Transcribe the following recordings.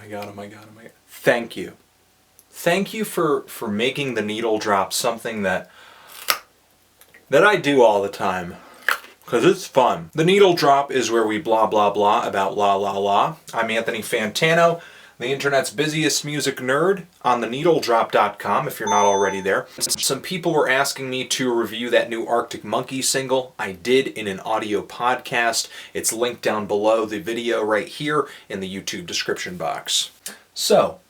my god, oh my god, oh my god. Thank you. Thank you for making the needle drop something that I do all the time. Because it's fun. The needle drop is where we blah blah blah about la la la. I'm Anthony Fantano, the internet's busiest music nerd on theneedledrop.com if you're not already there. Some people were asking me to review that new Arctic Monkeys single. I did in an audio podcast. It's linked down below the video right here in the YouTube description box. So,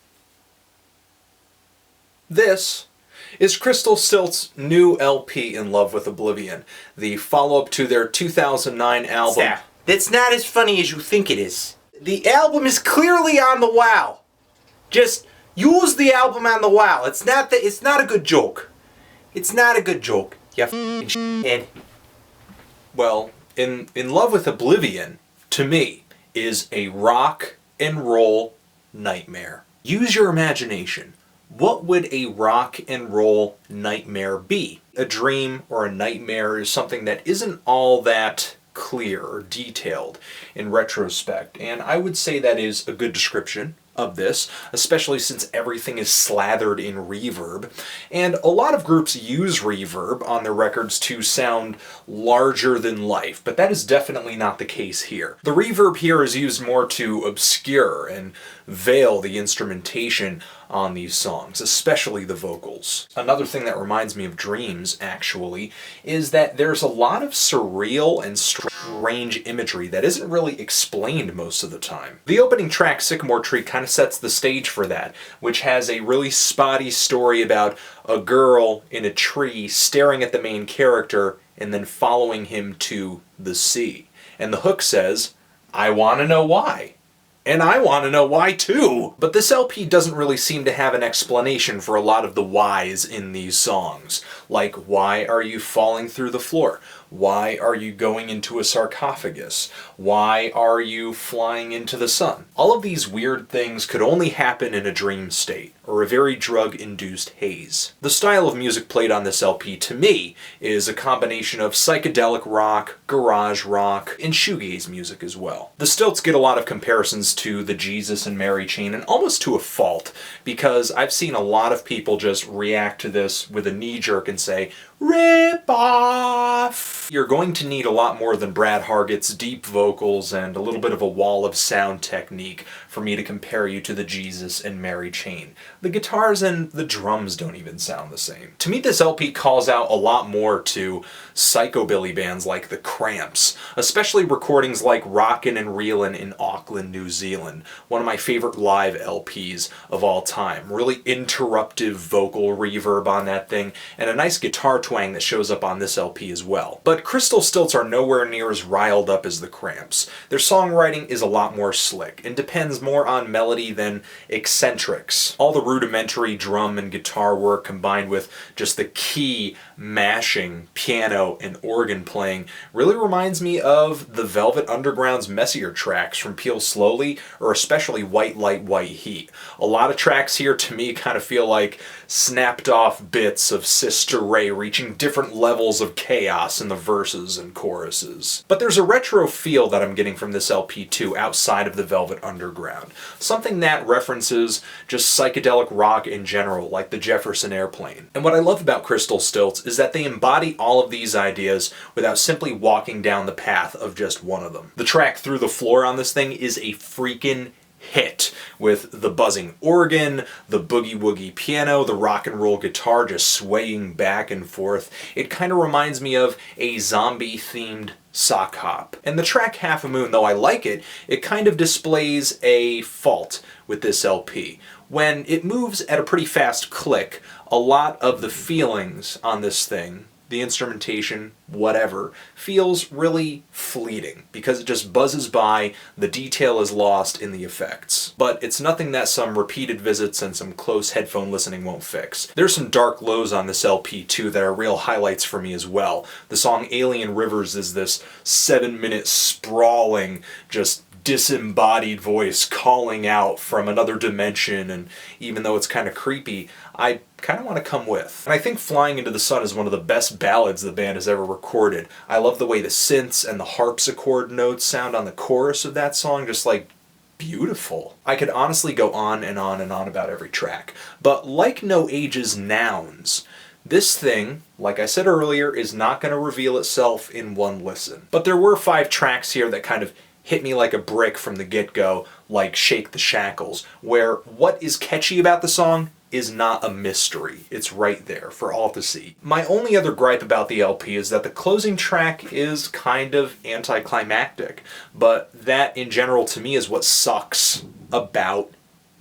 this is Crystal Stilts' new LP, In Love with Oblivion, the follow-up to their 2009 album. Stop. That's not as funny as you think it is. The album is clearly on the wow. Just use the album on the wow. It's not a good joke. It's not a good joke. You f***ing shithead. Well, In Love with Oblivion, to me, is a rock and roll nightmare. Use your imagination. What would a rock and roll nightmare be? A dream or a nightmare is something that isn't all that clear or detailed in retrospect, and I would say that is a good description of this, especially since everything is slathered in reverb. And a lot of groups use reverb on their records to sound larger than life, but that is definitely not the case here. The reverb here is used more to obscure and veil the instrumentation on these songs, especially the vocals. Another thing that reminds me of Dreams, actually, is that there's a lot of surreal and strange imagery that isn't really explained most of the time. The opening track, Sycamore Tree, kind of sets the stage for that, which has a really spotty story about a girl in a tree staring at the main character and then following him to the sea. And the hook says, "I want to know why." And I want to know why too! But this LP doesn't really seem to have an explanation for a lot of the whys in these songs. Like, why are you falling through the floor? Why are you going into a sarcophagus? Why are you flying into the sun? All of these weird things could only happen in a dream state, or a very drug-induced haze. The style of music played on this LP, to me, is a combination of psychedelic rock, garage rock, and shoegaze music as well. The Stilts get a lot of comparisons to the Jesus and Mary chain, and almost to a fault, because I've seen a lot of people just react to this with a knee-jerk and say, "Rip off!" You're going to need a lot more than Brad Hargett's deep vocals and a little bit of a wall of sound technique for me to compare you to the Jesus and Mary chain. The guitars and the drums don't even sound the same. To me, this LP calls out a lot more to psychobilly bands like the Cramps, especially recordings like Rockin' and Reelin' in Auckland, New Zealand, one of my favorite live LPs of all time. Really interruptive vocal reverb on that thing, and a nice guitar twang that shows up on this LP as well. But Crystal Stilts are nowhere near as riled up as the Cramps. Their songwriting is a lot more slick, and depends more on melody than eccentrics. All the rudimentary drum and guitar work combined with just the key mashing, piano, and organ playing really reminds me of the Velvet Underground's messier tracks from Peel Slowly, or especially White Light, White Heat. A lot of tracks here to me kind of feel like snapped off bits of Sister Ray reaching different levels of chaos in the verses and choruses. But there's a retro feel that I'm getting from this LP too, outside of the Velvet Underground. Something that references just psychedelic rock in general, like the Jefferson Airplane. And what I love about Crystal Stilts is that they embody all of these ideas without simply walking down the path of just one of them. The track Through the Floor on this thing is a freaking hit, with the buzzing organ, the boogie-woogie piano, the rock and roll guitar just swaying back and forth. It kind of reminds me of a zombie-themed sock hop. And the track Half a Moon, though I like it, it kind of displays a fault with this LP. When it moves at a pretty fast click, a lot of the feelings on this thing, the instrumentation, whatever, feels really fleeting because it just buzzes by, the detail is lost in the effects. But it's nothing that some repeated visits and some close headphone listening won't fix. There's some dark lows on this LP too that are real highlights for me as well. The song Alien Rivers is this 7-minute sprawling, just disembodied voice calling out from another dimension, and even though it's kind of creepy, I kind of want to come with. And I think Flying Into the Sun is one of the best ballads the band has ever recorded. I love the way the synths and the harpsichord notes sound on the chorus of that song, just like beautiful. I could honestly go on and on and on about every track, but like No Age's Nouns, this thing, like I said earlier, is not going to reveal itself in one listen. But there were 5 tracks here that kind of hit me like a brick from the get-go, like Shake the Shackles, where what is catchy about the song is not a mystery. It's right there for all to see. My only other gripe about the LP is that the closing track is kind of anticlimactic, but that in general to me is what sucks about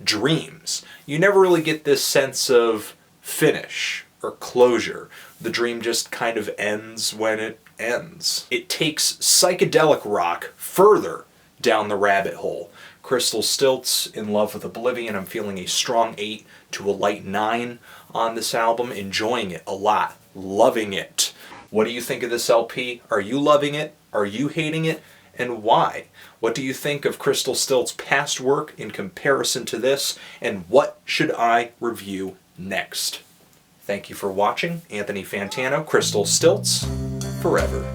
dreams. You never really get this sense of finish or closure. The dream just kind of ends when it ends. It takes psychedelic rock further down the rabbit hole. Crystal Stilts, In Love with Oblivion, I'm feeling a strong 8 to a light 9 on this album. Enjoying it a lot. Loving it. What do you think of this LP? Are you loving it? Are you hating it? And why? What do you think of Crystal Stilts' past work in comparison to this? And what should I review next? Thank you for watching. Anthony Fantano, Crystal Stilts, forever.